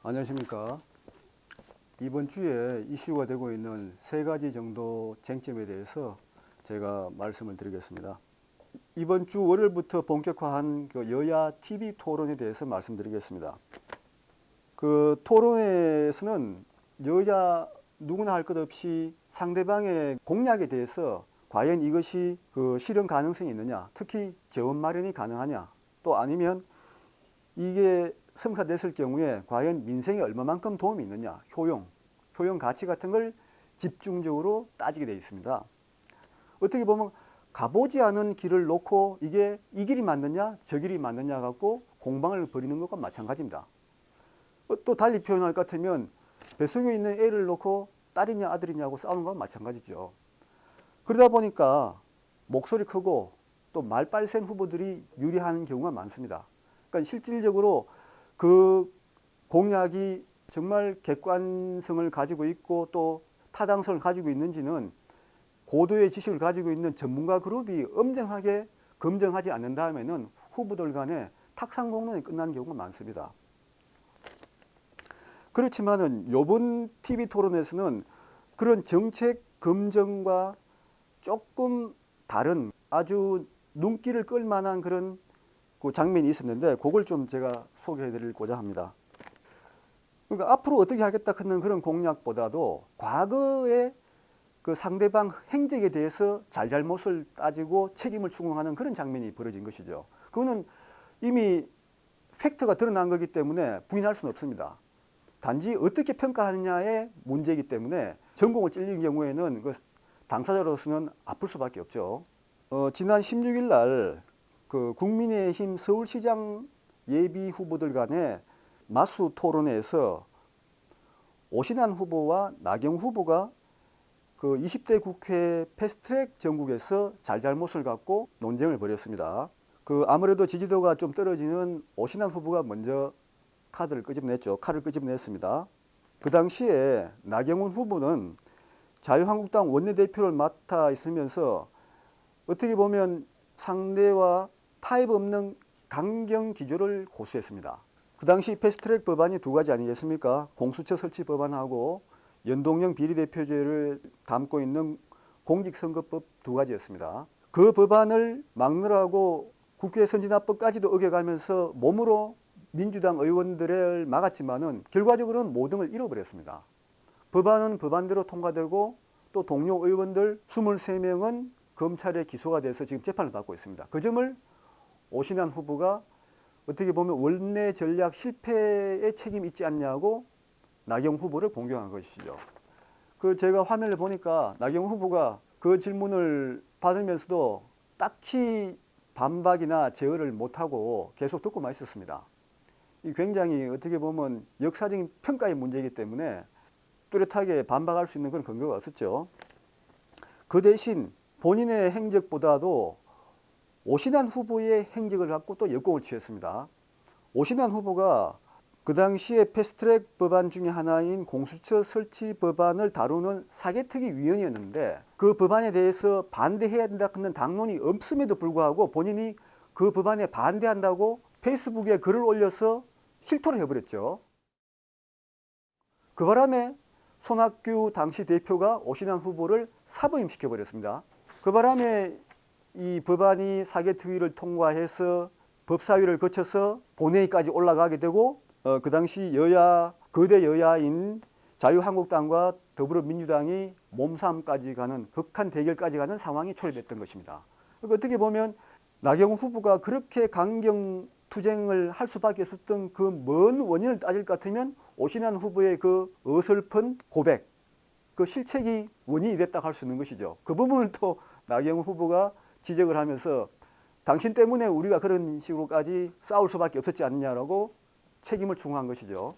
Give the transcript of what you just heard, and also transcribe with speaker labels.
Speaker 1: 안녕하십니까. 이번 주에 이슈가 되고 있는 세 가지 정도 쟁점에 대해서 제가 말씀을 드리겠습니다. 이번 주 월요일부터 본격화한 그 여야 TV 토론에 대해서 말씀드리겠습니다. 그 토론회에서는 여야 누구나 할 것 없이 상대방의 공약에 대해서 과연 이것이 그 실현 가능성이 있느냐, 특히 재원 마련이 가능하냐, 또 아니면 이게 성사됐을 경우에 과연 민생에 얼마만큼 도움이 있느냐, 효용 가치 같은 걸 집중적으로 따지게 되어 있습니다. 어떻게 보면 가보지 않은 길을 놓고 이게 이 길이 맞느냐 저 길이 맞느냐 갖고 공방을 벌이는 것과 마찬가지입니다. 또 달리 표현할 것 같으면 뱃속에 있는 애를 놓고 딸이냐 아들이냐고 싸우는 것과 마찬가지죠. 그러다 보니까 목소리 크고 또 말빨 센 후보들이 유리한 경우가 많습니다. 그러니까 실질적으로 그 공약이 정말 객관성을 가지고 있고 또 타당성을 가지고 있는지는 고도의 지식을 가지고 있는 전문가 그룹이 엄정하게 검증하지 않는다면은 후보들 간에 탁상 공론이 끝나는 경우가 많습니다. 그렇지만은 이번 TV 토론에서는 그런 정책 검증과 조금 다른 아주 눈길을 끌 만한 그런 그 장면이 있었는데 그걸 좀 제가 소개해 드리고자 합니다. 그러니까 앞으로 어떻게 하겠다 하는 그런 공약보다도 과거의 그 상대방 행적에 대해서 잘잘못을 따지고 책임을 추궁하는 그런 장면이 벌어진 것이죠. 그거는 이미 팩트가 드러난 거기 때문에 부인할 수는 없습니다. 단지 어떻게 평가하느냐의 문제이기 때문에 전공을 찔린 경우에는 그 당사자로서는 아플 수밖에 없죠. 지난 16일 날 그 국민의힘 서울시장 예비 후보들 간의 마수 토론회에서 오신환 후보와 나경원 후보가 그 20대 국회 패스트트랙 전국에서 잘잘못을 갖고 논쟁을 벌였습니다. 그 아무래도 지지도가 좀 떨어지는 오신환 후보가 먼저 칼을 끄집어냈습니다. 그 당시에 나경원 후보는 자유한국당 원내대표를 맡아 있으면서 어떻게 보면 상대와 타협 없는 강경 기조를 고수했습니다. 그 당시 패스트트랙 법안이 두 가지 아니겠습니까? 공수처 설치 법안하고 연동형 비례대표제를 담고 있는 공직선거법 두 가지였습니다. 그 법안을 막느라고 국회 선진화법까지도 어겨가면서 몸으로 민주당 의원들을 막았지만은 결과적으로는 모든 잃어버렸습니다. 법안은 법안대로 통과되고 또 동료 의원들 23명은 검찰에 기소가 돼서 지금 재판을 받고 있습니다. 그 점을 오신환 후보가 어떻게 보면 원내 전략 실패에 책임이 있지 않냐고 나경원 후보를 공격한 것이죠. 그 제가 화면을 보니까 나경원 후보가 그 질문을 받으면서도 딱히 반박이나 제어를 못하고 계속 듣고만 있었습니다. 이 굉장히 어떻게 보면 역사적인 평가의 문제이기 때문에 뚜렷하게 반박할 수 있는 그런 근거가 없었죠. 그 대신 본인의 행적보다도 오신환 후보의 행적을 갖고 또 역공을 취했습니다. 오신환 후보가 그 당시에 패스트트랙 법안 중에 하나인 공수처 설치 법안을 다루는 사개특위위원이었는데 그 법안에 대해서 반대해야 된다는 당론이 없음에도 불구하고 본인이 그 법안에 반대한다고 페이스북에 글을 올려서 실토를 해버렸죠. 그 바람에 손학규 당시 대표가 오신환 후보를 사부임시켜버렸습니다. 그 바람에 이 법안이 사개특위를 통과해서 법사위를 거쳐서 본회의까지 올라가게 되고 그 당시 거대 여야인 자유한국당과 더불어민주당이 몸싸움까지 가는 극한 대결까지 가는 상황이 초래됐던 것입니다. 그러니까 어떻게 보면 나경원 후보가 그렇게 강경투쟁을 할 수밖에 없었던 그 먼 원인을 따질 것 같으면 오신환 후보의 그 어설픈 고백, 그 실책이 원인이 됐다고 할 수 있는 것이죠. 그 부분을 또 나경원 후보가 지적을 하면서 당신 때문에 우리가 그런 식으로까지 싸울 수밖에 없었지 않느냐라고 책임을 추궁한 것이죠.